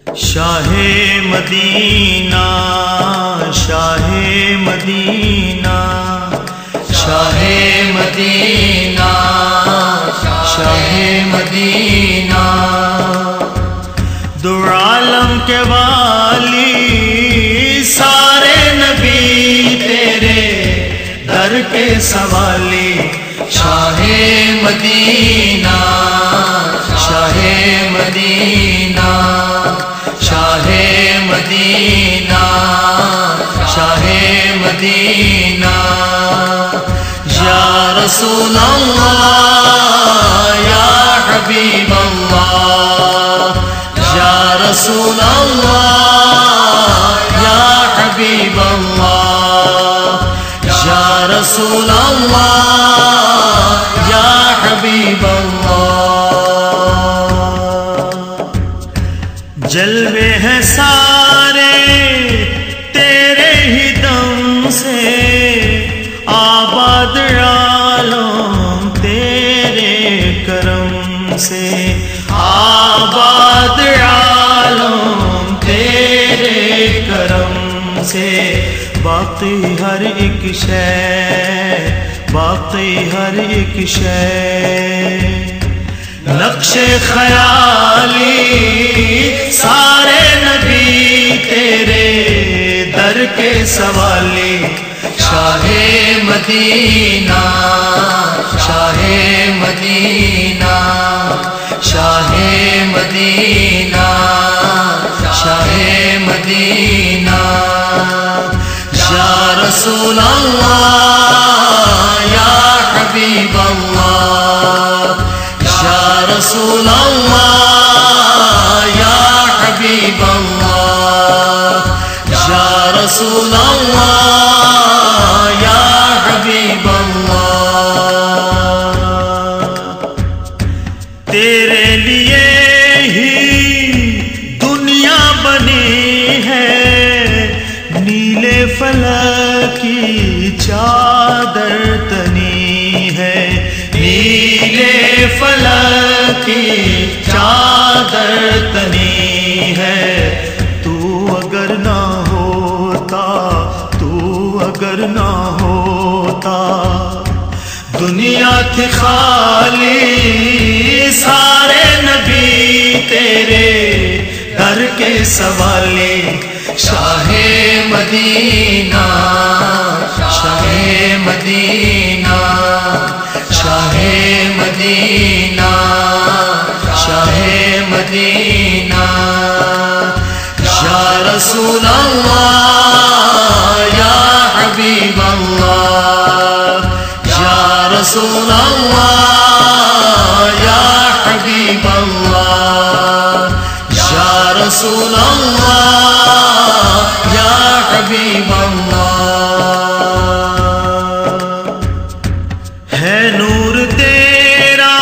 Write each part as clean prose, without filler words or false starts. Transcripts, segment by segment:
شاہ مدینہ شاہ مدینہ شاہ مدینہ شاہ مدینہ دو عالم کے والی سارے نبی تیرے در کے سوالی شاہ مدینہ شاہ مدینہ شاہ مدینہ شاہ مدینہ یا رسول اللہ یا حبیب اللہ یا رسول اللہ یا حبیب اللہ یا رسول اللہ یا حبیب اللہ جلوے ہیں سارے تیرے ہی دم سے آباد عالم تیرے کرم سے آباد عالم تیرے کرم سے باقی ہر ایک شے باقی ہر ایک شے نقش خیالی سارے نبی تیرے در کے سوالی شاہ مدینہ شاہ مدینہ شاہ مدینہ شاہ مدینہ یا رسول اللہ یا حبیب اللہ یا رسول اللہ یا حبیب اللہ یا رسول اللہ یا حبیب اللہ تیرے لیے ہی دنیا بنی ہے نیلے فلک کی چادر تنی ہے نیلے فلک کی چادر تنی ہے تو اگر نہ ہوتا تو اگر نہ ہوتا دنیا تھی خالی سارے نبی تیرے در کے سوالی شاہ مدینہ شاہ مدینہ شاہ مدینہ شاہ مدینہ یا رسول اللہ یا حبیب اللہ یا رسول اللہ یا حبیب اللہ یا رسول اللہ یا حبیب اللہ ہے نور تیرا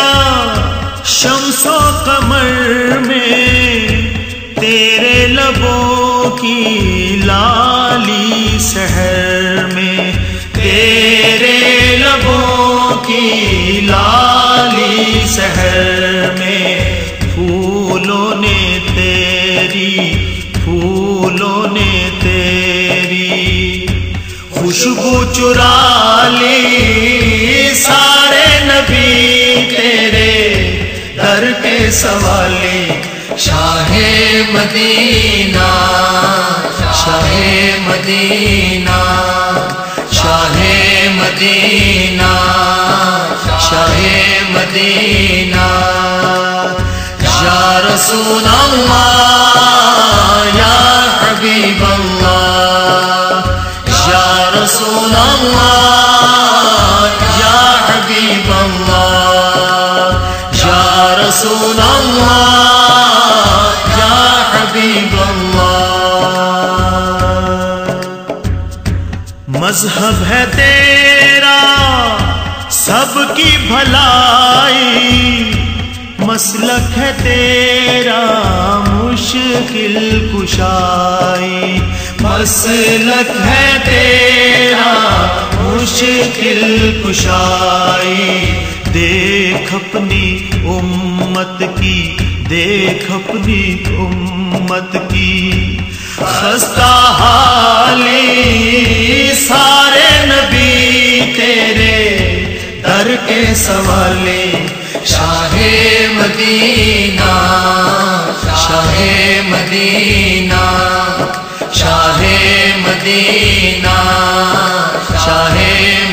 شمس و قمر میں تیرے لبوں کی لالی سحر میں تیرے لبوں کی لالی سحر میں پھولوں نے تیری خوشبو چرا لی سارے نبی تیرے در کے سوالی شاہ مدینہ شاہ مدینہ شاہ مدینہ شاہ مدینہ یا رسول اللہ یا حبیب اللہ یا رسول اللہ یا حبیب اللہ یا رسول اللہ یا حبیب اللہ مذہب ہے تیرا سب کی بھلائی مسلک ہے تیرا مشکل کشائی مسلک ہے تیرا مشکل کشائی دیکھ اپنی امت کی دیکھ اپنی امت کی خستہ حالی، سارے نبی تیرے در کے سوالے، شاہ مدینہ شاہ مدینہ شاہ مدینہ شاہ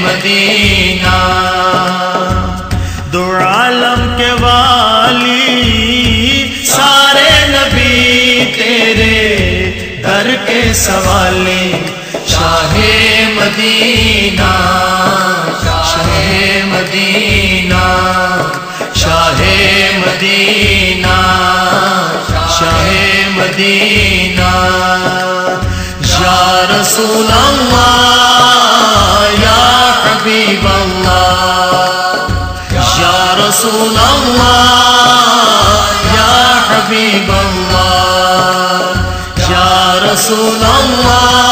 مدینہ، دو عالم کے والی، سارے نبی تیرے در کے سوالے، شاہ مدینہ شاہ مدینہ شاہ مدینہ شاہ مدینہ، یا رسول اللہ یا حبیب اللہ، یا رسول اللہ یا حبیب اللہ، یا رسول اللہ